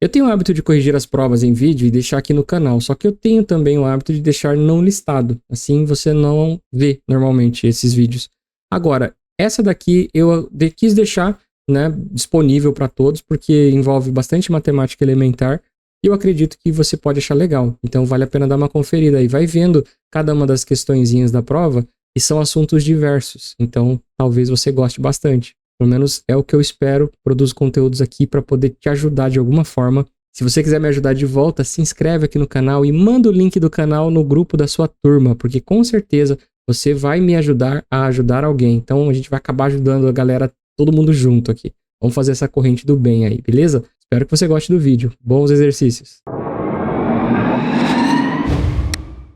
Eu tenho o hábito de corrigir as provas em vídeo e deixar aqui no canal, só que eu tenho também o hábito de deixar não listado. Assim você não vê normalmente esses vídeos. Agora, essa daqui eu quis deixar, né, disponível para todos, porque envolve bastante matemática elementar e eu acredito que você pode achar legal. Então vale a pena dar uma conferida aí. Vai vendo cada uma das questõezinhas da prova e são assuntos diversos. Então talvez você goste bastante. Pelo menos é o que eu espero. Produzo conteúdos aqui para poder te ajudar de alguma forma. Se você quiser me ajudar de volta, se inscreve aqui no canal e manda o link do canal no grupo da sua turma, porque com certeza você vai me ajudar a ajudar alguém. Então a gente vai acabar ajudando a galera, todo mundo junto aqui. Vamos fazer essa corrente do bem aí, beleza? Espero que você goste do vídeo. Bons exercícios.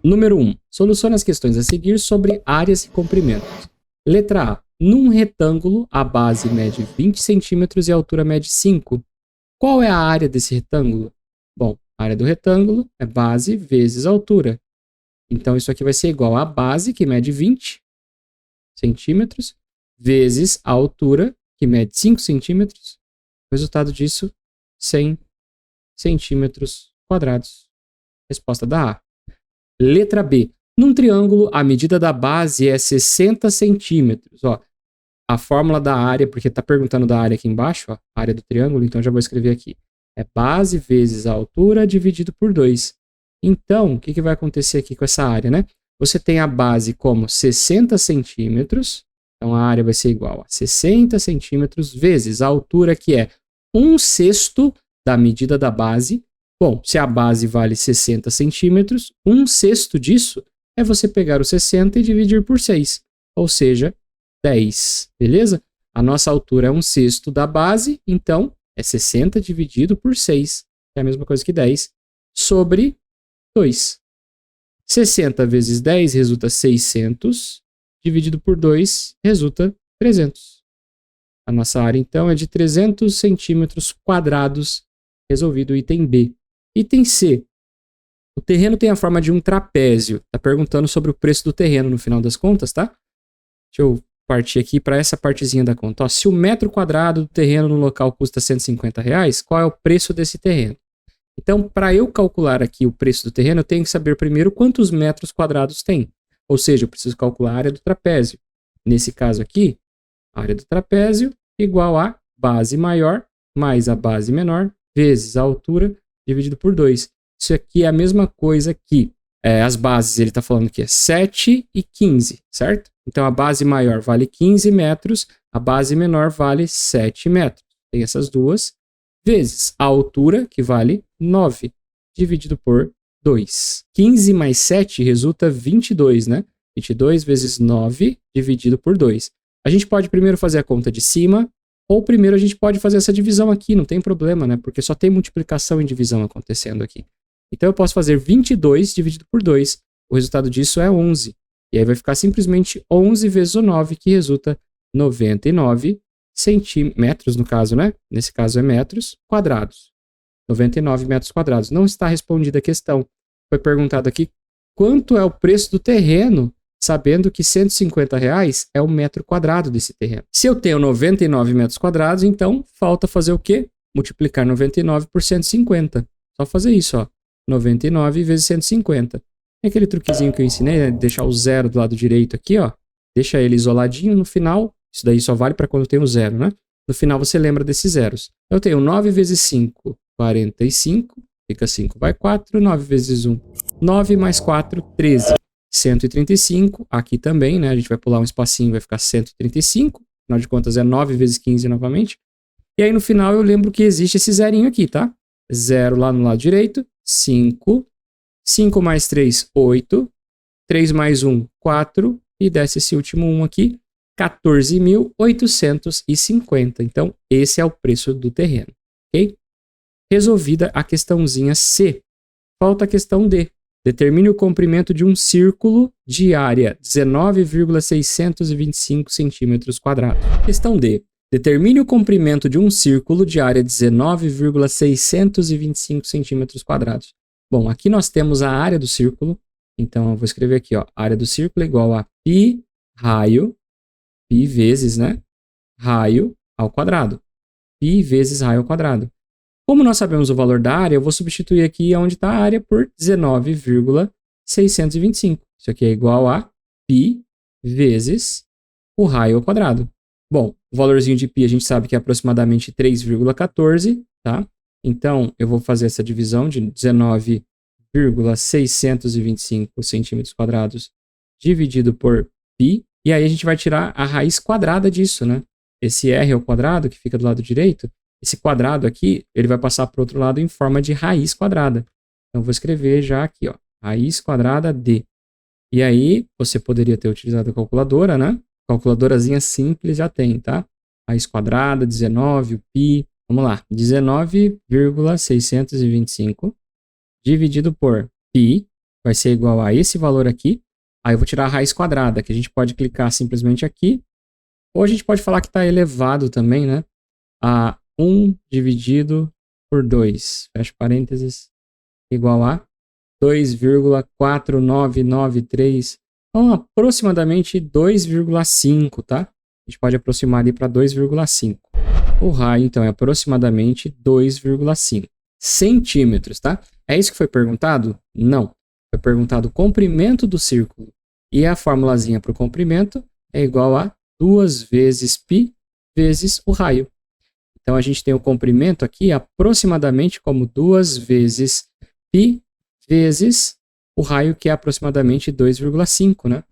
Número 1. Solucione as questões a seguir sobre áreas e comprimentos. Letra A. Num retângulo, a base mede 20 centímetros e a altura mede 5. Qual é a área desse retângulo? Bom, a área do retângulo é base vezes altura. Então, isso aqui vai ser igual a base, que mede 20 centímetros, vezes a altura, que mede 5 centímetros. O resultado disso, 100 centímetros quadrados. Resposta da A. Letra B. Num triângulo, a medida da base é 60 centímetros. Ó, a fórmula da área, porque está perguntando da área aqui embaixo, ó, a área do triângulo, então já vou escrever aqui. É base vezes a altura dividido por 2. Então, o que vai acontecer aqui com essa área, né? Você tem a base como 60 centímetros, então a área vai ser igual a 60 centímetros vezes a altura, que é 1/6 da medida da base. Bom, se a base vale 60 centímetros, 1/6 disso é você pegar o 60 e dividir por 6, ou seja, 10, beleza? A nossa altura é 1/6 da base, então é 60 dividido por 6, que é a mesma coisa que 10, sobre 2. 60 vezes 10 resulta 600, dividido por 2 resulta 300. A nossa área, então, é de 300 centímetros quadrados, resolvido o item B. Item C. O terreno tem a forma de um trapézio. Está perguntando sobre o preço do terreno no final das contas, tá? Deixa eu partir aqui para essa partezinha da conta. Ó, se o metro quadrado do terreno no local custa R$150, qual é o preço desse terreno? Então, para eu calcular aqui o preço do terreno, eu tenho que saber primeiro quantos metros quadrados tem. Ou seja, eu preciso calcular a área do trapézio. Nesse caso aqui, a área do trapézio igual a base maior mais a base menor vezes a altura dividido por 2. Isso aqui é a mesma coisa que as bases, ele está falando que é 7 e 15, certo? Então, a base maior vale 15 metros, a base menor vale 7 metros. Tem essas duas, vezes a altura, que vale 9, dividido por 2. 15 mais 7 resulta 22, né? 22 vezes 9, dividido por 2. A gente pode primeiro fazer a conta de cima, ou primeiro a gente pode fazer essa divisão aqui, não tem problema, né? Porque só tem multiplicação e divisão acontecendo aqui. Então eu posso fazer 22 dividido por 2. O resultado disso é 11. E aí vai ficar simplesmente 11 vezes o 9, que resulta 99 centímetros, no caso, né? Nesse caso é metros quadrados. 99 metros quadrados. Não está respondida a questão. Foi perguntado aqui quanto é o preço do terreno, sabendo que R$150 é o metro quadrado desse terreno. Se eu tenho 99 metros quadrados, então falta fazer o quê? Multiplicar 99 por 150. Só fazer isso, ó. 99 vezes 150. Tem aquele truquezinho que eu ensinei, né? Deixar o zero do lado direito aqui, ó. Deixa ele isoladinho no final. Isso daí só vale para quando tem o zero, né? No final você lembra desses zeros. Eu tenho 9 vezes 5, 45. Fica 5 vai 4. 9 vezes 1, 9 mais 4, 13. 135. Aqui também, né? A gente vai pular um espacinho, vai ficar 135. Afinal de contas é 9 vezes 15 novamente. E aí no final eu lembro que existe esse zerinho aqui, tá? 0 lá no lado direito. 5. 5 mais 3, 8. 3 mais 1, 4. E desce esse último 1 aqui. 14.850. Então, esse é o preço do terreno, ok? Resolvida a questãozinha C. Falta a questão D. Determine o comprimento de um círculo de área 19,625 centímetros quadrados. Questão D. Determine o comprimento de um círculo de área 19,625 centímetros quadrados. Bom, aqui nós temos a área do círculo. Então, eu vou escrever aqui, ó. A área do círculo é igual a π raio, π vezes, né? Raio ao quadrado. Π vezes raio ao quadrado. Como nós sabemos o valor da área, eu vou substituir aqui onde está a área por 19,625. Isso aqui é igual a π vezes o raio ao quadrado. Bom, o valorzinho de π a gente sabe que é aproximadamente 3,14, tá? Então, eu vou fazer essa divisão de 19,625 centímetros quadrados dividido por π. E aí a gente vai tirar a raiz quadrada disso, né? Esse r ao quadrado, que fica do lado direito, esse quadrado aqui, ele vai passar para o outro lado em forma de raiz quadrada. Então, eu vou escrever já aqui, ó, raiz quadrada de. E aí, você poderia ter utilizado a calculadora, né? Calculadorazinha simples já tem, tá? Raiz quadrada, 19, o π. Vamos lá, 19,625 dividido por π vai ser igual a esse valor aqui. Aí eu vou tirar a raiz quadrada, que a gente pode clicar simplesmente aqui. Ou a gente pode falar que está elevado também, né? A 1 dividido por 2, fecha parênteses, igual a 2,4993, então aproximadamente 2,5, tá? A gente pode aproximar ali para 2,5. O raio, então, é aproximadamente 2,5 centímetros, tá? É isso que foi perguntado? Não. Foi perguntado o comprimento do círculo. E a formulazinha para o comprimento é igual a 2 vezes π vezes o raio. Então, a gente tem o comprimento aqui aproximadamente como 2 vezes π vezes o raio, que é aproximadamente 2,5, né?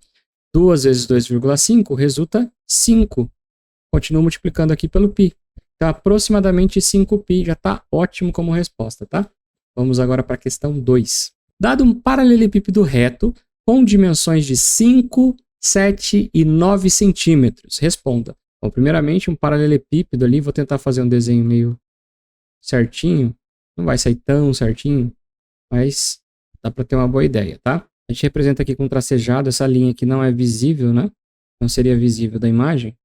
2 vezes 2,5 resulta 5. Continuo multiplicando aqui pelo π. Então, aproximadamente 5π já está ótimo como resposta, tá? Vamos agora para a questão 2. Dado um paralelepípedo reto com dimensões de 5, 7 e 9 centímetros, responda. Bom, primeiramente, um paralelepípedo ali, vou tentar fazer um desenho meio certinho. Não vai sair tão certinho, mas dá para ter uma boa ideia, tá? A gente representa aqui com tracejado, essa linha aqui não é visível, né? Não seria visível da imagem.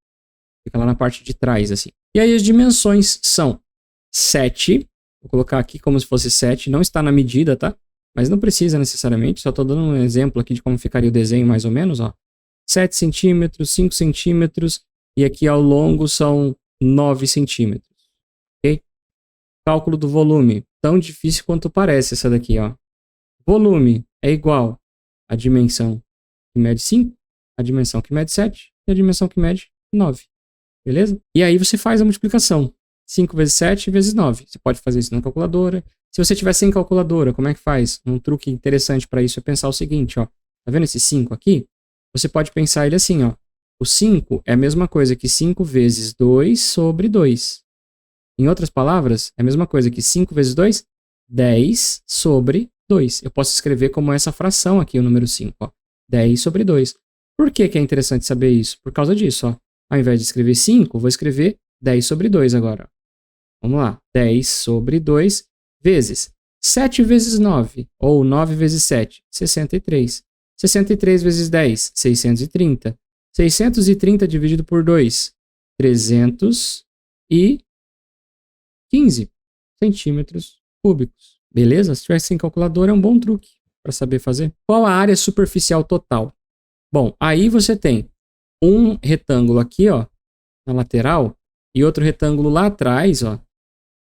Fica lá na parte de trás, assim. E aí as dimensões são 7, vou colocar aqui como se fosse 7, não está na medida, tá? Mas não precisa necessariamente, só estou dando um exemplo aqui de como ficaria o desenho mais ou menos, ó. 7 centímetros, 5 centímetros, e aqui ao longo são 9 centímetros, ok? Cálculo do volume, tão difícil quanto parece essa daqui, ó. Volume é igual à dimensão que mede 5, a dimensão que mede 7 e a dimensão que mede 9, beleza? E aí você faz a multiplicação, 5 vezes 7 vezes 9. Você pode fazer isso na calculadora. Se você tiver sem calculadora, como é que faz? Um truque interessante para isso é pensar o seguinte, ó. Tá vendo esse 5 aqui? Você pode pensar ele assim, ó. O 5 é a mesma coisa que 5 vezes 2 sobre 2. Em outras palavras, é a mesma coisa que 5 vezes 2, 10 sobre 2. Eu posso escrever como essa fração aqui, o número 5, ó. 10 sobre 2. Por que que é interessante saber isso? Por causa disso, ó. Ao invés de escrever 5, vou escrever 10 sobre 2 agora. Vamos lá. 10 sobre 2 vezes 7 vezes 9, ou 9 vezes 7, 63. 63 vezes 10, 630. 630 dividido por 2, 315 centímetros cúbicos. Beleza? Se tiver sem calculadora, é um bom truque para saber fazer. Qual a área superficial total? Bom, aí você tem um retângulo aqui, ó, na lateral, e outro retângulo lá atrás, ó,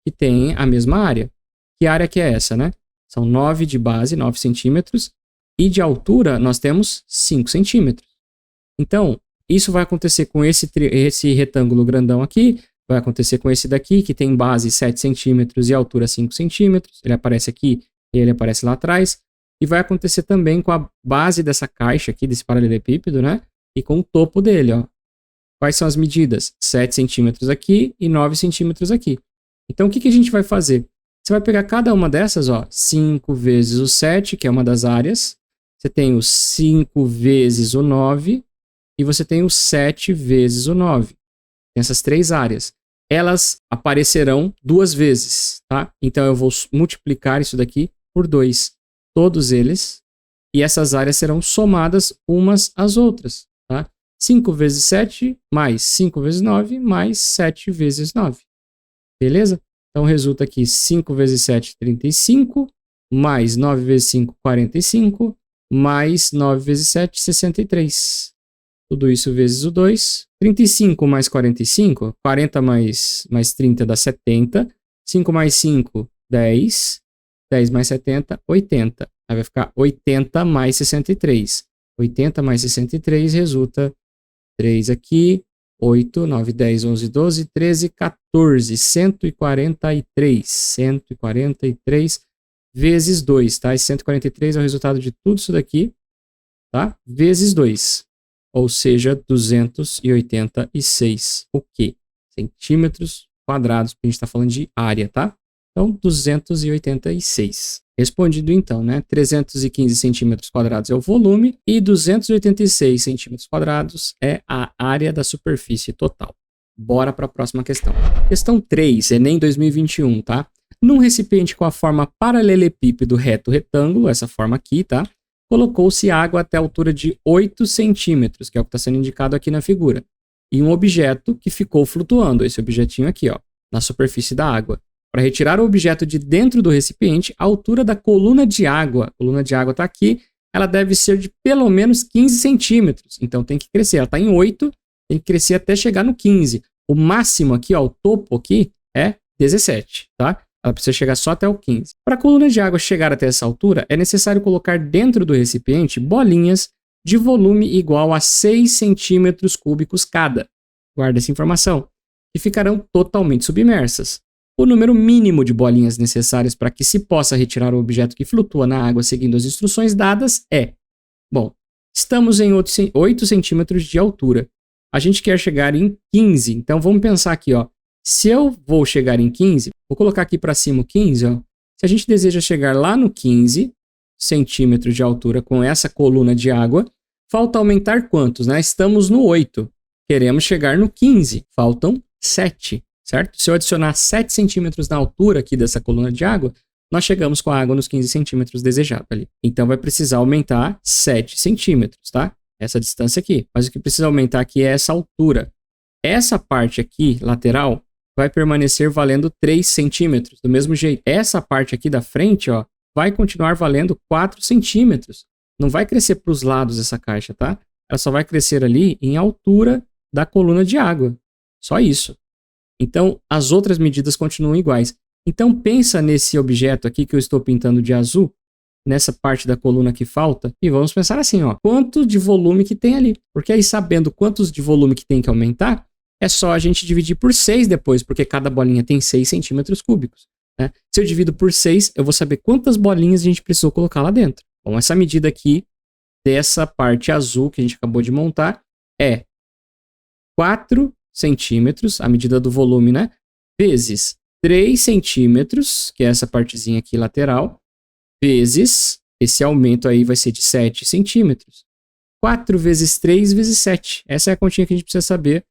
que tem a mesma área. Que área que é essa, né? São 9 de base, 9 centímetros, e de altura nós temos 5 centímetros. Então, isso vai acontecer com esse retângulo grandão aqui, vai acontecer com esse daqui, que tem base 7 centímetros e altura 5 centímetros. Ele aparece aqui e ele aparece lá atrás. E vai acontecer também com a base dessa caixa aqui, desse paralelepípedo, né? E com o topo dele, ó. Quais são as medidas? 7 centímetros aqui e 9 centímetros aqui. Então, o que que a gente vai fazer? Você vai pegar cada uma dessas, ó, 5 vezes o 7, que é uma das áreas. Você tem o 5 vezes o 9 e você tem o 7 vezes o 9. Tem essas três áreas. Elas aparecerão duas vezes, tá? Então, eu vou multiplicar isso daqui por 2. Todos eles. E essas áreas serão somadas umas às outras, tá? 5 vezes 7 mais 5 vezes 9 mais 7 vezes 9. Beleza? Então, resulta aqui 5 vezes 7, 35, mais 9 vezes 5, 45, mais 9 vezes 7, 63. Tudo isso vezes o 2. 35 mais 45, 40 mais 30 dá 70. 5 mais 5, 10. 10 mais 70, 80. Aí vai ficar 80 mais 63. 80 mais 63 resulta 3 aqui. 8, 9, 10, 11, 12, 13, 14. 143. 143 vezes 2, tá? Esse 143 é o resultado de tudo isso daqui, tá? Vezes 2. Ou seja, 286. O quê? Centímetros quadrados, porque a gente está falando de área, tá? Então, 286. Respondido então, né? 315 centímetros quadrados é o volume e 286 centímetros quadrados é a área da superfície total. Bora para a próxima questão. Questão 3, Enem 2021, tá? Num recipiente com a forma paralelepípedo reto retângulo, essa forma aqui, tá? Colocou-se água até a altura de 8 centímetros, que é o que está sendo indicado aqui na figura. E um objeto que ficou flutuando, esse objetinho aqui, ó, na superfície da água. Para retirar o objeto de dentro do recipiente, a altura da coluna de água está aqui, ela deve ser de pelo menos 15 centímetros. Então tem que crescer, ela está em 8, tem que crescer até chegar no 15. O máximo aqui, ó, o topo aqui é 17, tá? Ela precisa chegar só até o 15. Para a coluna de água chegar até essa altura, é necessário colocar dentro do recipiente bolinhas de volume igual a 6 centímetros cúbicos cada. Guarda essa informação. E ficarão totalmente submersas. O número mínimo de bolinhas necessárias para que se possa retirar o objeto que flutua na água seguindo as instruções dadas é... Bom, estamos em 8 centímetros de altura. A gente quer chegar em 15, então vamos pensar aqui, ó. Se eu vou chegar em 15, vou colocar aqui para cima o 15, ó. Se a gente deseja chegar lá no 15 centímetros de altura com essa coluna de água, falta aumentar quantos, né? Estamos no 8. Queremos chegar no 15, faltam 7. Certo? Se eu adicionar 7 centímetros na altura aqui dessa coluna de água, nós chegamos com a água nos 15 centímetros desejado ali. Então vai precisar aumentar 7 centímetros, tá? Essa distância aqui. Mas o que precisa aumentar aqui é essa altura. Essa parte aqui, lateral, vai permanecer valendo 3 centímetros. Do mesmo jeito, essa parte aqui da frente, ó, vai continuar valendo 4 centímetros. Não vai crescer para os lados essa caixa, tá? Ela só vai crescer ali em altura da coluna de água. Só isso. Então, as outras medidas continuam iguais. Então, pensa nesse objeto aqui que eu estou pintando de azul, nessa parte da coluna que falta, e vamos pensar assim, ó, quanto de volume que tem ali. Porque aí, sabendo quantos de volume que tem que aumentar, é só a gente dividir por 6 depois, porque cada bolinha tem 6 centímetros cúbicos. Né? Se eu divido por 6, eu vou saber quantas bolinhas a gente precisou colocar lá dentro. Bom, essa medida aqui, dessa parte azul que a gente acabou de montar, é 4 centímetros, a medida do volume, né? Vezes 3 centímetros, que é essa partezinha aqui lateral, vezes, esse aumento aí vai ser de 7 centímetros. 4 vezes 3 vezes 7. Essa é a continha que a gente precisa saber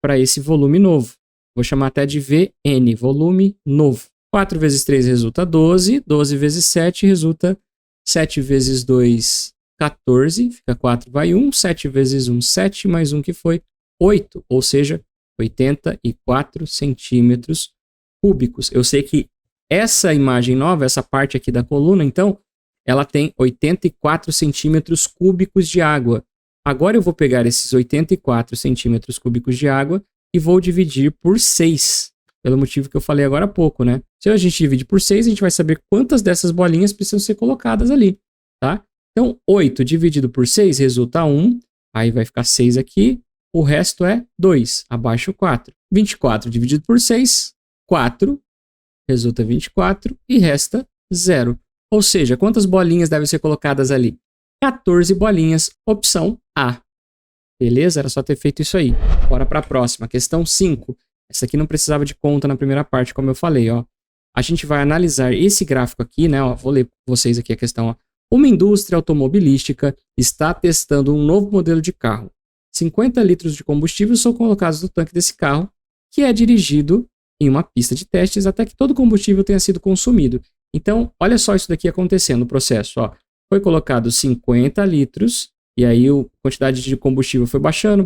para esse volume novo. Vou chamar até de VN, volume novo. 4 vezes 3 resulta 12, 12 vezes 7 resulta 7 vezes 2, 14, fica 4, vai 1, 7 vezes 1, 7, mais 1 que foi 8, ou seja, 84 centímetros cúbicos. Eu sei que essa imagem nova, essa parte aqui da coluna, então, ela tem 84 centímetros cúbicos de água. Agora eu vou pegar esses 84 centímetros cúbicos de água e vou dividir por 6, pelo motivo que eu falei agora há pouco, né? Se a gente divide por 6, a gente vai saber quantas dessas bolinhas precisam ser colocadas ali, tá? Então, 8 dividido por 6 resulta 1, aí vai ficar 6 aqui. O resto é 2, abaixo 4. 24 dividido por 6, 4, resulta 24 e resta 0. Ou seja, quantas bolinhas devem ser colocadas ali? 14 bolinhas, opção A. Beleza? Era só ter feito isso aí. Bora para a próxima, questão 5. Essa aqui não precisava de conta na primeira parte, como eu falei, ó. A gente vai analisar esse gráfico aqui, né? Ó, vou ler para vocês aqui a questão, ó. Uma indústria automobilística está testando um novo modelo de carro. 50 litros de combustível são colocados no tanque desse carro, que é dirigido em uma pista de testes até que todo o combustível tenha sido consumido. Então, olha só isso daqui acontecendo no processo. Ó. Foi colocado 50 litros, e aí a quantidade de combustível foi baixando,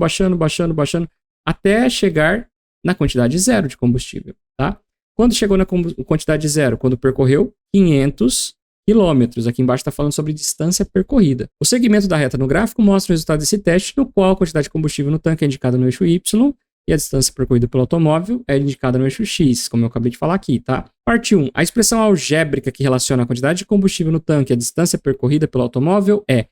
até chegar na quantidade zero de combustível. Tá? Quando chegou na quantidade zero? Quando percorreu 500 quilômetros. Aqui embaixo está falando sobre distância percorrida. O segmento da reta no gráfico mostra o resultado desse teste, no qual a quantidade de combustível no tanque é indicada no eixo Y e a distância percorrida pelo automóvel é indicada no eixo X, como eu acabei de falar aqui, tá? Parte 1. A expressão algébrica que relaciona a quantidade de combustível no tanque e a distância percorrida pelo automóvel é...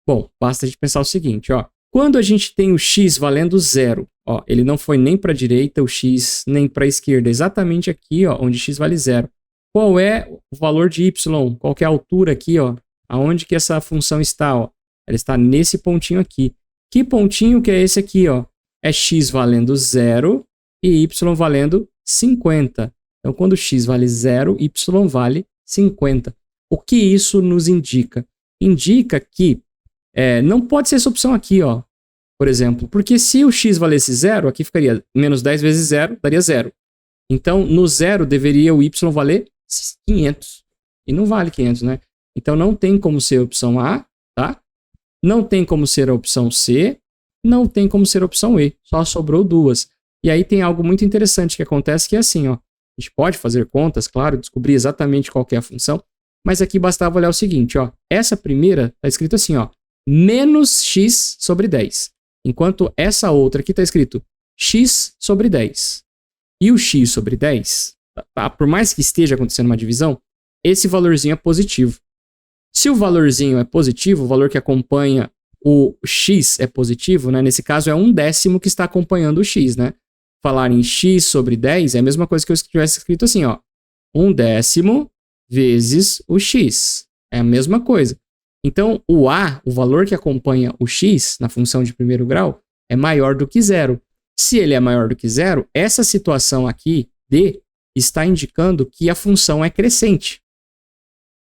Bom, basta a gente pensar o seguinte, ó. Quando a gente tem o X valendo 0, ó, ele não foi nem para a direita, o X, nem para a esquerda, exatamente aqui, ó, onde X vale 0. Qual é o valor de Y? Qual que é a altura aqui, ó? Aonde que essa função está, ó? Ela está nesse pontinho aqui. Que pontinho que é esse aqui, ó? É X valendo 0 e Y valendo 50. Então, quando X vale 0, Y vale 50. O que isso nos indica? Indica que não pode ser essa opção aqui, ó. Por exemplo, porque se o X valesse 0, aqui ficaria menos 10 vezes 0, daria 0. Então, no 0 deveria o Y valer 500. E não vale 500, né? Então, não tem como ser a opção A, tá? Não tem como ser a opção C, não tem como ser a opção E, só sobrou duas. E aí tem algo muito interessante que acontece que é assim, ó. A gente pode fazer contas, claro, descobrir exatamente qual que é a função, mas aqui bastava olhar o seguinte, ó. Essa primeira está escrito assim, ó, menos x sobre 10. Enquanto essa outra aqui está escrito x sobre 10. E o x sobre 10, tá? Por mais que esteja acontecendo uma divisão, esse valorzinho é positivo. Se o valorzinho é positivo, o valor que acompanha o x é positivo, né? Nesse caso é 1/10 que está acompanhando o x, né? Falar em x sobre 10 é a mesma coisa que eu tivesse escrito assim, ó. 1/10 vezes o x. É a mesma coisa. Então, o a, o valor que acompanha o x na função de primeiro grau, é maior do que 0. Se ele é maior do que 0, essa situação aqui, D, está indicando que a função é crescente.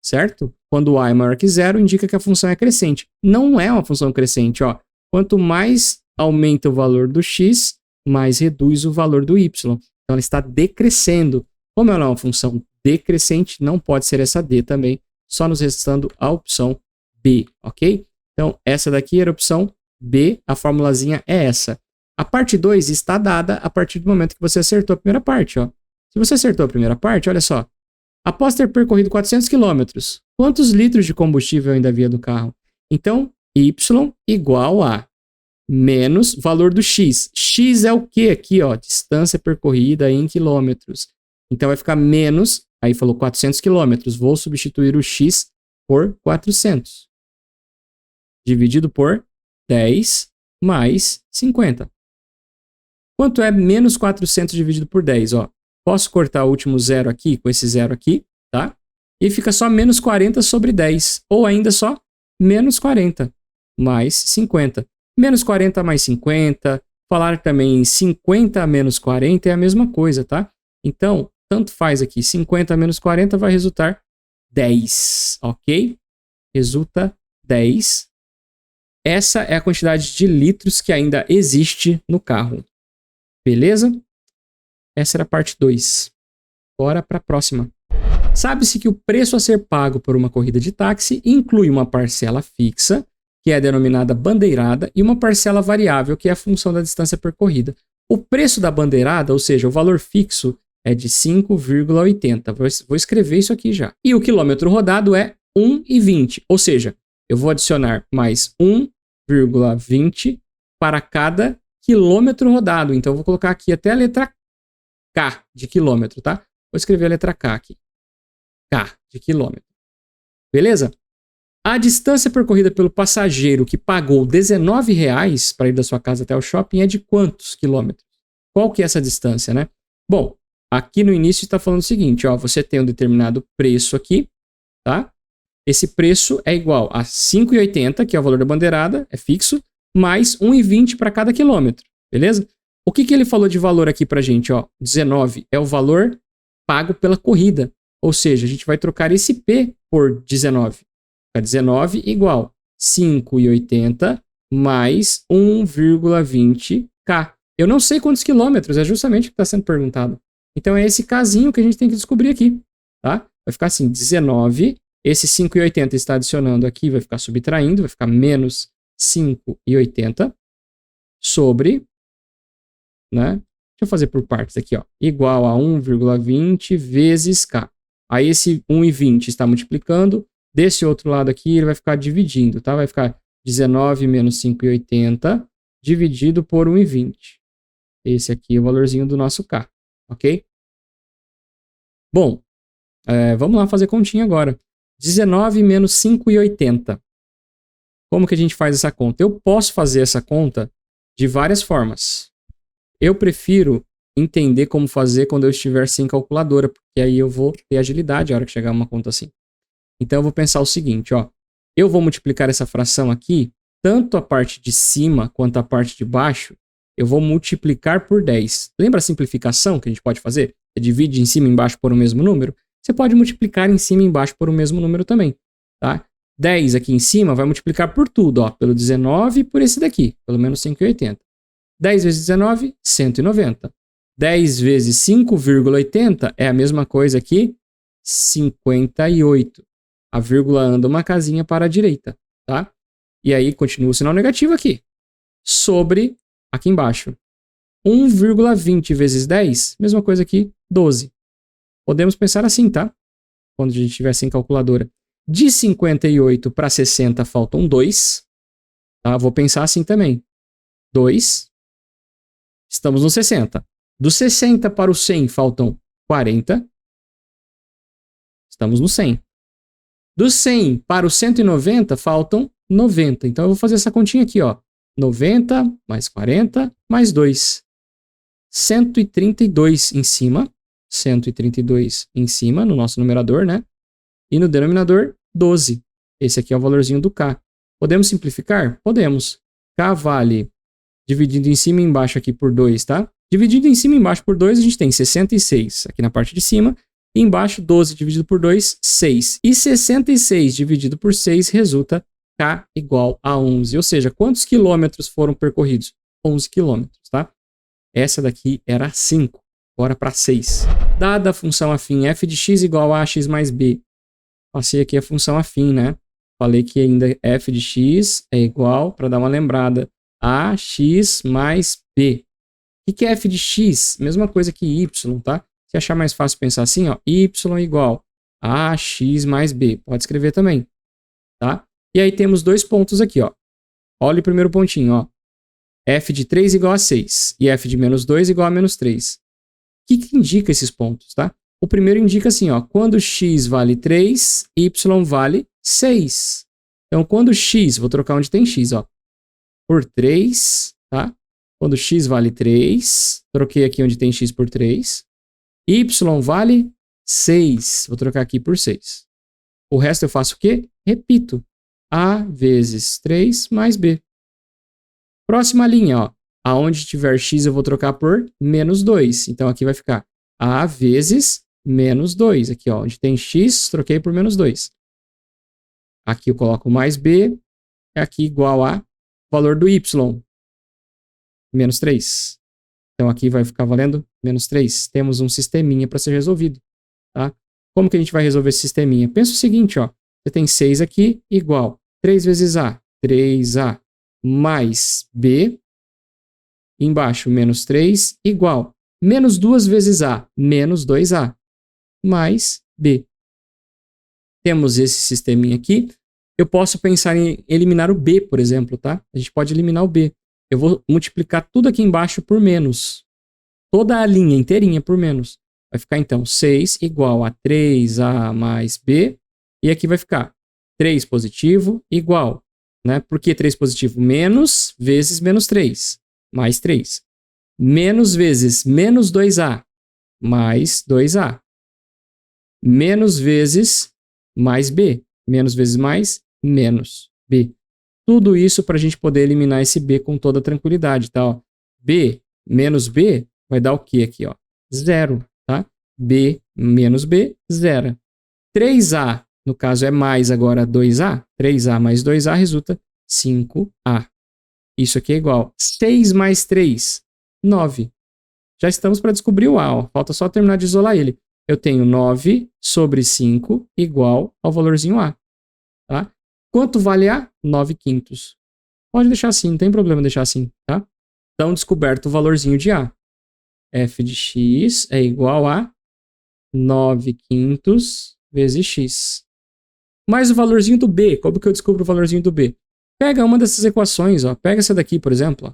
Certo? Quando o a é maior que 0, indica que a função é crescente. Não é uma função crescente, ó. Quanto mais aumenta o valor do x, mais reduz o valor do y. Então, ela está decrescendo. Como ela é uma função decrescente, não pode ser essa D também, só nos restando a opção B, ok? Então, essa daqui era a opção B, a formulazinha é essa. A parte 2 está dada a partir do momento que você acertou a primeira parte, ó. Se você acertou a primeira parte, olha só. Após ter percorrido 400 km, quantos litros de combustível ainda havia do carro? Então, y igual a menos valor do x. X é o que aqui, ó? Distância percorrida em quilômetros. Então, vai ficar menos, aí falou 400 km. Vou substituir o x por 400. Dividido por 10 mais 50. Quanto é menos 400 dividido por 10? Ó, posso cortar o último zero aqui com esse zero aqui, tá? E fica só menos 40 sobre 10. Ou ainda só menos 40 mais 50. Menos 40 mais 50. Falar também em 50 menos 40 é a mesma coisa, tá? Então, tanto faz aqui. 50 menos 40 vai resultar 10, ok? Resulta 10. Essa é a quantidade de litros que ainda existe no carro. Beleza? Essa era a parte 2. Bora para a próxima. Sabe-se que o preço a ser pago por uma corrida de táxi inclui uma parcela fixa, que é denominada bandeirada, e uma parcela variável, que é a função da distância percorrida. O preço da bandeirada, ou seja, o valor fixo, é de 5,80. Vou escrever isso aqui já. E o quilômetro rodado é 1,20. Ou seja, eu vou adicionar mais 1,20 para cada quilômetro rodado. Então, eu vou colocar aqui até a letra K de quilômetro, tá? Vou escrever a letra K aqui. K de quilômetro. Beleza? A distância percorrida pelo passageiro que pagou R$19 para ir da sua casa até o shopping é de quantos quilômetros? Qual que é essa distância, né? Bom, aqui no início está falando o seguinte, ó, você tem um determinado preço aqui, tá? Esse preço é igual a 5,80, que é o valor da bandeirada, é fixo, mais 1,20 para cada quilômetro, beleza? O que ele falou de valor aqui pra gente, ó? 19 é o valor pago pela corrida, ou seja, a gente vai trocar esse P por 19. 19 igual 5,80 mais 1,20K. Eu não sei quantos quilômetros, é justamente o que está sendo perguntado. Então é esse casinho que a gente tem que descobrir aqui, tá? Vai ficar assim, 19, esse 5,80 está adicionando aqui, vai ficar subtraindo, vai ficar menos 5,80 sobre, né? Deixa eu fazer por partes aqui, ó. Igual a 1,20 vezes K. Aí esse 1,20 está multiplicando. Desse outro lado aqui, ele vai ficar dividindo, tá? Vai ficar 19 menos 5,80 dividido por 1,20. Esse aqui é o valorzinho do nosso K, ok? Bom, vamos lá fazer continha agora. 19 menos 5,80. Como que a gente faz essa conta? Eu posso fazer essa conta de várias formas. Eu prefiro entender como fazer quando eu estiver sem calculadora, porque aí eu vou ter agilidade a hora que chegar uma conta assim. Então eu vou pensar o seguinte, ó. Eu vou multiplicar essa fração aqui, tanto a parte de cima quanto a parte de baixo, eu vou multiplicar por 10. Lembra a simplificação que a gente pode fazer? Você divide em cima e embaixo por o mesmo número? Você pode multiplicar em cima e embaixo por o mesmo número também, tá? 10 aqui em cima vai multiplicar por tudo, ó, pelo 19 e por esse daqui, pelo menos 5,80. 10 vezes 19, 190. 10 vezes 5,80 é a mesma coisa que 58. A vírgula anda uma casinha para a direita, tá? E aí continua o sinal negativo aqui. Sobre, aqui embaixo. 1,20 vezes 10, mesma coisa aqui, 12. Podemos pensar assim, tá? Quando a gente estiver sem calculadora. De 58 para 60 faltam 2. Tá? Vou pensar assim também. 2. Estamos no 60. Do 60 para o 100 faltam 40. Estamos no 100. Do 100 para o 190 faltam 90. Então eu vou fazer essa continha aqui, ó. 90 mais 40 mais 2. 132 em cima. 132 em cima no nosso numerador, né? E no denominador, 12. Esse aqui é o valorzinho do K. Podemos simplificar? Podemos. K vale dividido em cima e embaixo aqui por 2, tá? Dividido em cima e embaixo por 2, a gente tem 66 aqui na parte de cima. E embaixo, 12 dividido por 2, 6. E 66 dividido por 6 resulta K igual a 11. Ou seja, quantos quilômetros foram percorridos? 11 quilômetros, tá? Essa daqui era 5. Bora para 6. Dada a função afim f de x igual a ax mais b. Passei aqui a função afim, né? Falei que ainda f de x é igual, para dar uma lembrada, a x mais b. O que é f de x? Mesma coisa que y, tá? Se achar mais fácil pensar assim, ó, y igual a ax mais b. Pode escrever também, tá? E aí temos dois pontos aqui, ó. Olha o primeiro pontinho, ó. F de 3 igual a 6 e f de menos 2 igual a menos 3. O que indica esses pontos, tá? O primeiro indica assim, ó, quando x vale 3, y vale 6. Então, quando x, vou trocar onde tem x, ó, por 3, tá? Quando x vale 3, troquei aqui onde tem x por 3. Y vale 6, vou trocar aqui por 6. O resto eu faço o quê? Repito. A vezes 3 mais B. Próxima linha, ó. Aonde tiver x eu vou trocar por menos 2. Então aqui vai ficar A vezes menos 2. Aqui, ó, onde tem x, troquei por menos 2. Aqui eu coloco mais B. Aqui igual a valor do y. Menos 3. Então aqui vai ficar valendo menos 3. Temos um sisteminha para ser resolvido, tá? Como que a gente vai resolver esse sisteminha? Pensa o seguinte, ó. Você tem 6 aqui igual 3 vezes A. 3A mais B. Embaixo, menos 3, igual. Menos 2 vezes A, menos 2A, mais B. Temos esse sisteminha aqui. Eu posso pensar em eliminar o B, por exemplo, tá? A gente pode eliminar o B. Eu vou multiplicar tudo aqui embaixo por menos. Toda a linha inteirinha por menos. Vai ficar, então, 6 igual a 3A mais B. E aqui vai ficar 3 positivo igual. Né? Por que 3 positivo? Menos vezes menos 3. Mais 3. Menos vezes menos 2A, mais 2A. Menos vezes mais B. Menos vezes mais, menos B. Tudo isso para a gente poder eliminar esse B com toda tranquilidade, tá? Ó, B menos B vai dar o que aqui, ó? 0, tá? B menos B, 0. 3A, no caso é mais agora 2A. 3A mais 2A resulta 5A. Isso aqui é igual. 6 mais 3, 9. Já estamos para descobrir o A, ó. Falta só terminar de isolar ele. Eu tenho 9 sobre 5 igual ao valorzinho A. Tá? Quanto vale A? 9 quintos. Pode deixar assim, não tem problema deixar assim, tá? Então, descoberto o valorzinho de A. F de x é igual a 9 quintos vezes x. Mais o valorzinho do B. Como que eu descubro o valorzinho do B? Pega uma dessas equações, ó. Pega essa daqui, por exemplo. Ó.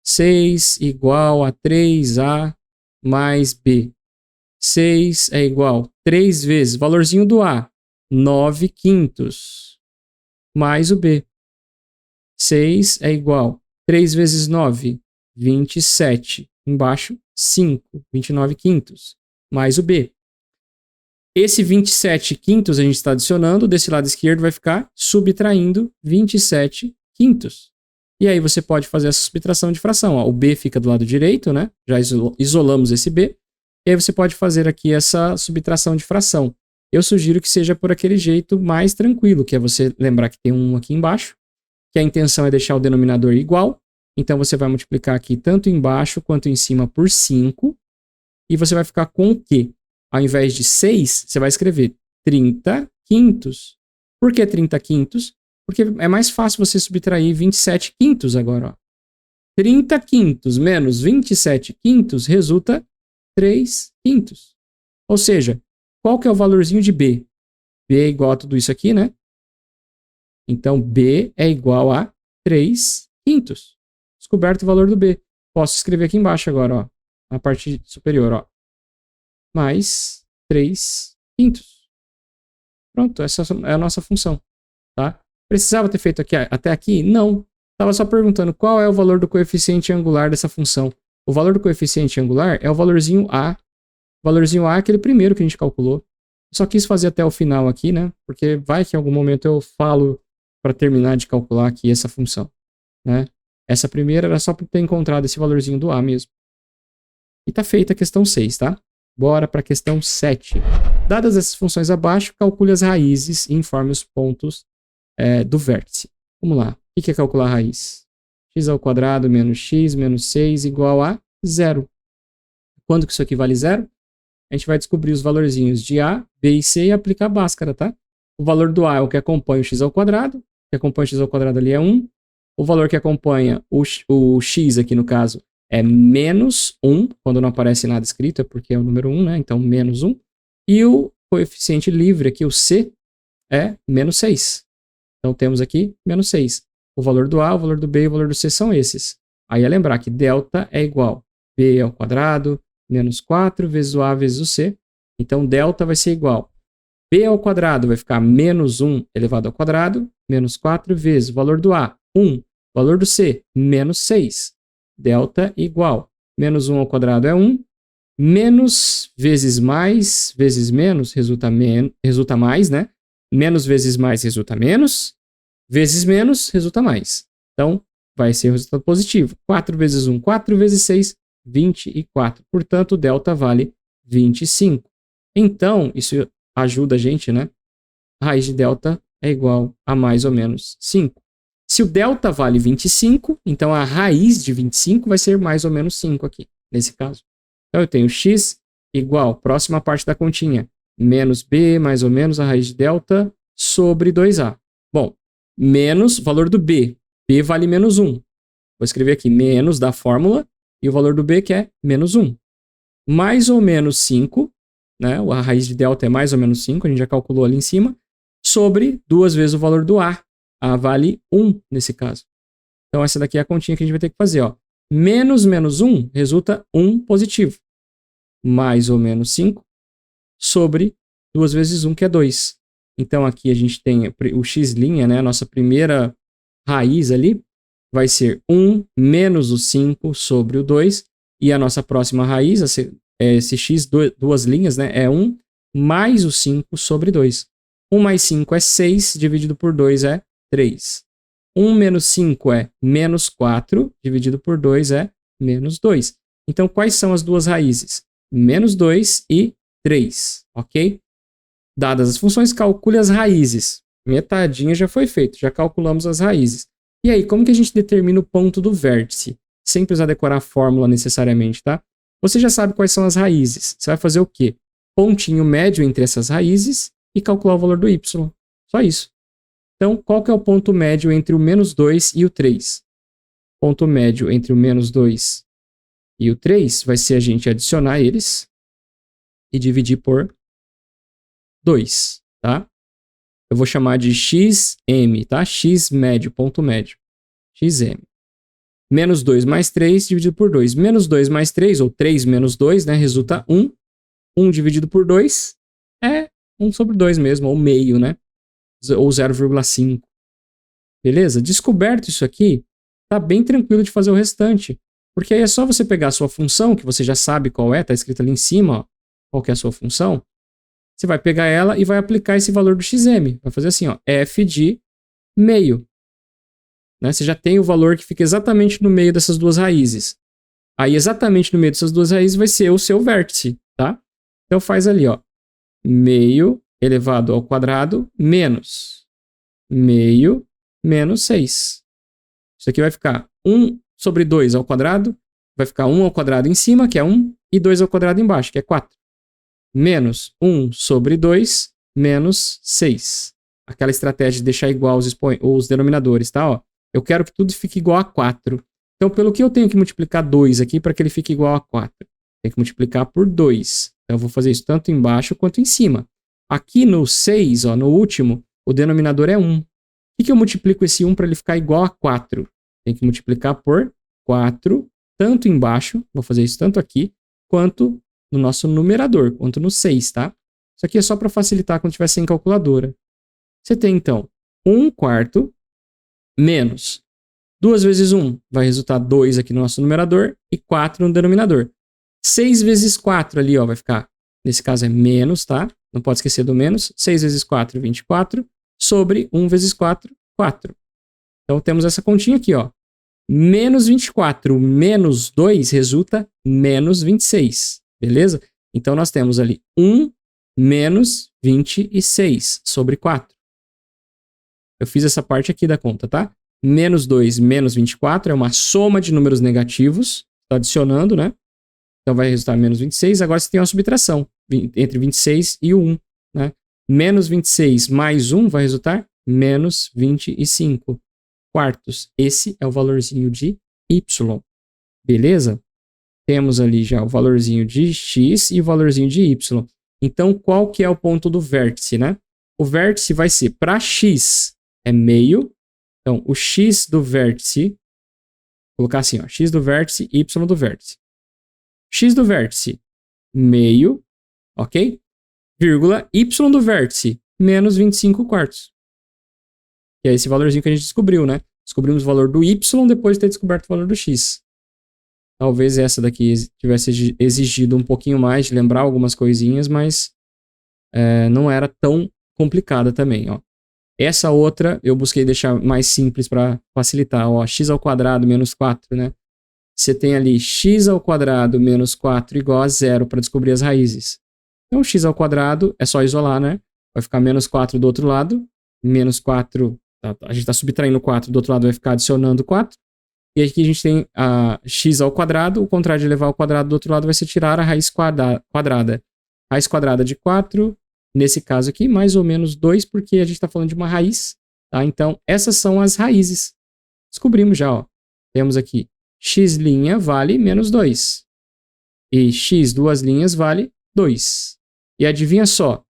6 igual a 3A mais B. 6 é igual a 3 vezes, valorzinho do A, 9 quintos, mais o B. 6 é igual a 3 vezes 9, 27. Embaixo, 5, 29 quintos, mais o B. Esse 27 quintos a gente está adicionando, desse lado esquerdo vai ficar subtraindo 27 quintos. E aí você pode fazer essa subtração de fração. Ó, o B fica do lado direito, né? Já isolamos esse B. E aí você pode fazer aqui essa subtração de fração. Eu sugiro que seja por aquele jeito mais tranquilo, que é você lembrar que tem um aqui embaixo, que a intenção é deixar o denominador igual. Então você vai multiplicar aqui tanto embaixo quanto em cima por 5. E você vai ficar com o quê? Ao invés de 6, você vai escrever 30 quintos. Por que 30 quintos? Porque é mais fácil você subtrair 27 quintos agora. Ó. 30 quintos menos 27 quintos resulta 3 quintos. Ou seja, qual que é o valorzinho de B? B é igual a tudo isso aqui, né? Então, B é igual a 3 quintos. Descoberto o valor do B. Posso escrever aqui embaixo agora, ó, na parte superior, ó. Mais 3 quintos. Pronto, essa é a nossa função, tá? Precisava ter feito aqui, até aqui? Não. Estava só perguntando qual é o valor do coeficiente angular dessa função. O valor do coeficiente angular é o valorzinho A. O valorzinho A é aquele primeiro que a gente calculou. Eu só quis fazer até o final aqui, né? Porque vai que em algum momento eu falo para terminar de calcular aqui essa função, né? Essa primeira era só para ter encontrado esse valorzinho do A mesmo. E tá feita a questão 6, tá? Bora para a questão 7. Dadas essas funções abaixo, calcule as raízes e informe os pontos do vértice. Vamos lá. O que é calcular a raiz? X ao quadrado menos x menos 6 igual a 0. Quando que isso aqui vale 0? A gente vai descobrir os valorzinhos de A, B e C e aplicar a Bhaskara, tá? O valor do A é o que acompanha o x ao quadrado. O que acompanha o x ao quadrado ali é 1. O valor que acompanha o x aqui no caso é menos 1. Quando não aparece nada escrito é porque é o número 1, né? Então menos 1. E o coeficiente livre aqui, o C, é menos 6. Então temos aqui menos 6. O valor do A, o valor do B e o valor do C são esses. Aí é lembrar que delta é igual a B ao quadrado menos 4 vezes o A vezes o C. Então delta vai ser igual. B ao quadrado vai ficar menos 1 elevado ao quadrado, menos 4 vezes o valor do A, 1. Valor do C, menos 6. Delta igual. Menos 1 ao quadrado é 1. Menos vezes mais vezes menos resulta mais, né? Menos vezes mais resulta menos. Vezes menos resulta mais. Então, vai ser o resultado positivo. 4 vezes 1, 4 vezes 6, 24. Portanto, o delta vale 25. Então, isso ajuda a gente, né? A raiz de delta é igual a mais ou menos 5. Se o delta vale 25, então a raiz de 25 vai ser mais ou menos 5 aqui, nesse caso. Então, eu tenho x igual, próxima parte da continha, menos b mais ou menos a raiz de delta sobre 2a. Bom, menos o valor do b. B vale menos 1. Vou escrever aqui menos da fórmula e o valor do b que é menos 1. Mais ou menos 5, né? A raiz de delta é mais ou menos 5, a gente já calculou ali em cima, sobre 2 vezes o valor do a. A vale 1 nesse caso. Então essa daqui é a continha que a gente vai ter que fazer. Ó. Menos 1 resulta 1 positivo. Mais ou menos 5 sobre 2 vezes 1, que é 2. Então aqui a gente tem o x', né? A nossa primeira raiz ali vai ser 1 menos o 5 sobre o 2. E a nossa próxima raiz, esse x, duas linhas, né? É 1 mais o 5 sobre 2. 1 mais 5 é 6, dividido por 2 é 3. 1 menos 5 é menos 4, dividido por 2 é menos 2. Então, quais são as duas raízes? Menos 2 e 3, ok? Dadas as funções, calcule as raízes. Metadinha já foi feito, já calculamos as raízes. E aí, como que a gente determina o ponto do vértice? Sem precisar decorar a fórmula necessariamente, tá? Você já sabe quais são as raízes. Você vai fazer o quê? Pontinho médio entre essas raízes e calcular o valor do y. Só isso. Então, qual que é o ponto médio entre o menos 2 e o 3? Ponto médio entre o menos 2 e o 3 vai ser a gente adicionar eles e dividir por 2, tá? Eu vou chamar de xm, tá? X médio, ponto médio. Xm. Menos 2 mais 3 dividido por 2. Menos 2 mais 3, ou 3 menos 2, né? Resulta 1. 1 dividido por 2 é 1 sobre 2 mesmo, ou meio, né? Ou 0,5. Beleza? Descoberto isso aqui, tá bem tranquilo de fazer o restante. Porque aí é só você pegar a sua função, que você já sabe qual é, tá escrito ali em cima, ó, qual que é a sua função. Você vai pegar ela e vai aplicar esse valor do xm. Vai fazer assim, ó, f de meio. Né? Você já tem o valor que fica exatamente no meio dessas duas raízes. Aí, exatamente no meio dessas duas raízes vai ser o seu vértice, tá? Então, faz ali, ó, meio elevado ao quadrado menos meio menos 6. Isso aqui vai ficar 1 sobre 2 ao quadrado, vai ficar 1 ao quadrado em cima, que é 1, e 2 ao quadrado embaixo, que é 4. Menos 1 sobre 2 menos 6. Aquela estratégia de deixar igual os denominadores, tá? Ó, eu quero que tudo fique igual a 4. Então, pelo que eu tenho que multiplicar 2 aqui para que ele fique igual a 4? Tem que multiplicar por 2. Então, eu vou fazer isso tanto embaixo quanto em cima. Aqui no 6, ó, no último, o denominador é 1. O que eu multiplico esse 1 para ele ficar igual a 4? Tem que multiplicar por 4, tanto embaixo, vou fazer isso tanto aqui, quanto no nosso numerador, quanto no 6, tá? Isso aqui é só para facilitar quando tiver sem calculadora. Você tem, então, 1 quarto menos 2 vezes 1 vai resultar 2 aqui no nosso numerador e 4 no denominador. 6 vezes 4 ali, ó, vai ficar, nesse caso é menos, tá? Não pode esquecer do menos. 6 vezes 4, 24, sobre 1 vezes 4, 4. Então, temos essa continha aqui, ó. Menos 24 menos 2 resulta menos 26, beleza? Então, nós temos ali 1 menos 26 sobre 4. Eu fiz essa parte aqui da conta, tá? Menos 2 menos 24 é uma soma de números negativos. Está adicionando, né? Então, vai resultar menos 26. Agora, você tem uma subtração entre 26 e o 1, né? Menos 26 mais 1 vai resultar menos 25 quartos. Esse é o valorzinho de y. Beleza? Temos ali já o valorzinho de x e o valorzinho de y. Então, qual que é o ponto do vértice, né? O vértice vai ser, para x, é meio. Então, o x do vértice, vou colocar assim, ó, x do vértice, y do vértice. X do vértice, meio, ok? Vírgula, y do vértice, menos 25 quartos. Que é esse valorzinho que a gente descobriu, né? Descobrimos o valor do y depois de ter descoberto o valor do x. Talvez essa daqui tivesse exigido um pouquinho mais de lembrar algumas coisinhas, mas não era tão complicada também, ó. Essa outra eu busquei deixar mais simples para facilitar, ó, x ao quadrado menos 4, né? Você tem ali x ao quadrado menos 4 igual a 0 para descobrir as raízes. Então, x ao quadrado é só isolar, né? Vai ficar menos 4 do outro lado, menos 4, a gente está subtraindo 4, do outro lado vai ficar adicionando 4. E aqui a gente tem a x ao quadrado, o contrário de elevar ao quadrado do outro lado vai ser tirar a raiz quadrada. Raiz quadrada de 4, nesse caso aqui, mais ou menos 2, porque a gente está falando de uma raiz, tá? Então, essas são as raízes. Descobrimos já, ó. Temos aqui x' vale menos 2. E x duas linhas vale 2. E adivinha só,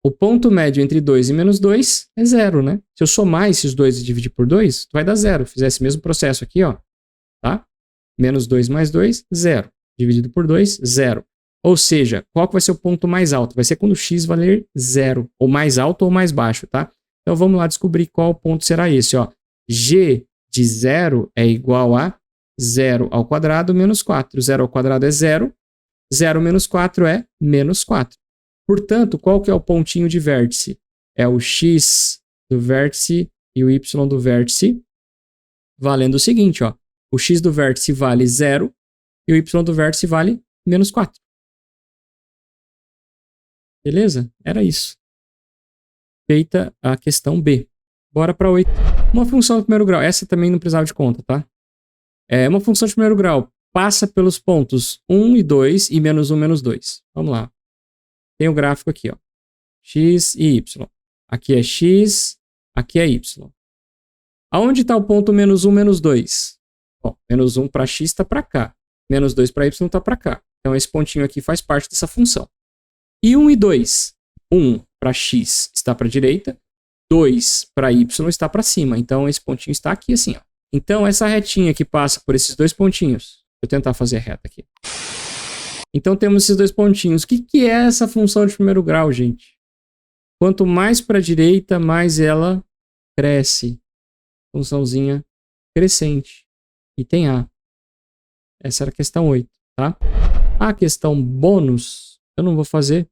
o ponto médio entre 2 e menos 2 é 0, né? Se eu somar esses dois e dividir por 2, vai dar 0. Fizer esse mesmo processo aqui, ó, tá? Menos 2 mais 2, 0. Dividido por 2, 0. Ou seja, qual que vai ser o ponto mais alto? Vai ser quando x valer 0. Ou mais alto ou mais baixo, tá? Então, vamos lá descobrir qual ponto será esse, ó. G de 0 é igual a 0 ao quadrado menos 4. 0 ao quadrado é 0. 0 menos 4 é menos 4. Portanto, qual que é o pontinho de vértice? É o x do vértice e o y do vértice, valendo o seguinte, ó. O x do vértice vale 0 e o y do vértice vale menos 4. Beleza? Era isso. Feita a questão B. Bora para 8. Uma função de primeiro grau. Essa também não precisava de conta, tá? Uma função de primeiro grau passa pelos pontos 1 e 2 e menos 1, menos 2. Vamos lá. Tem o gráfico aqui, ó. X e Y. Aqui é X, aqui é Y. Aonde está o ponto menos 1, menos 2? Bom, menos 1 para X está para cá. Menos 2 para Y está para cá. Então, esse pontinho aqui faz parte dessa função. E 1 e 2? 1 para X está para a direita. 2 para Y está para cima. Então, esse pontinho está aqui assim, ó. Então, essa retinha que passa por esses dois pontinhos, vou tentar fazer a reta aqui. Então, temos esses dois pontinhos. O que, que é essa função de primeiro grau, gente? Quanto mais para a direita, mais ela cresce. Funçãozinha crescente. Item A. Essa era a questão 8, tá? A questão bônus, eu não vou fazer.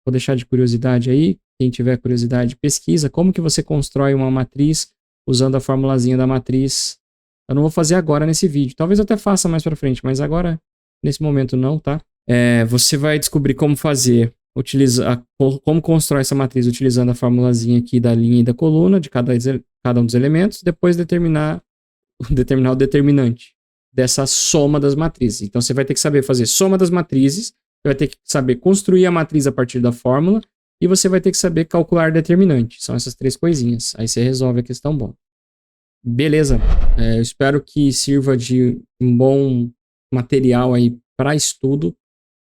Vou deixar de curiosidade aí. Quem tiver curiosidade, pesquisa. Como que você constrói uma matriz usando a formulazinha da matriz. Eu não vou fazer agora nesse vídeo. Talvez eu até faça mais pra frente, mas agora, nesse momento não, tá? Você vai descobrir como fazer, como constrói essa matriz utilizando a formulazinha aqui da linha e da coluna de cada um dos elementos, depois determinar o determinante dessa soma das matrizes. Então você vai ter que saber fazer soma das matrizes, você vai ter que saber construir a matriz a partir da fórmula, e você vai ter que saber calcular determinante. São essas três coisinhas. Aí você resolve a questão bom. Beleza. Eu espero que sirva de um bom material aí para estudo.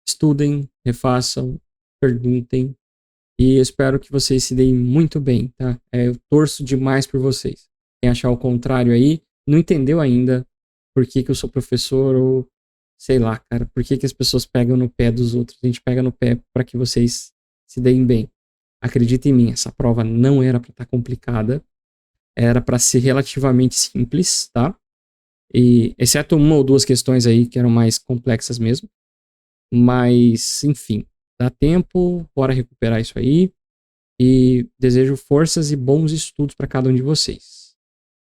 Estudem, refaçam, perguntem. E eu espero que vocês se deem muito bem, tá? Eu torço demais por vocês. Quem achar o contrário aí, não entendeu ainda por que eu sou professor ou sei lá, cara, por que as pessoas pegam no pé dos outros. A gente pega no pé para que vocês se deem bem. Acredita em mim, essa prova não era para estar complicada. Era para ser relativamente simples, tá? E exceto uma ou duas questões aí que eram mais complexas mesmo. Mas, enfim, dá tempo, bora recuperar isso aí. E desejo forças e bons estudos para cada um de vocês.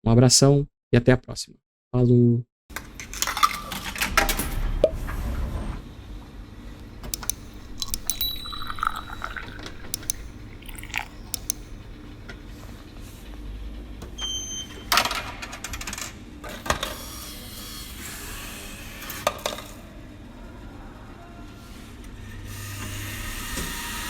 Um abração e até a próxima. Falou!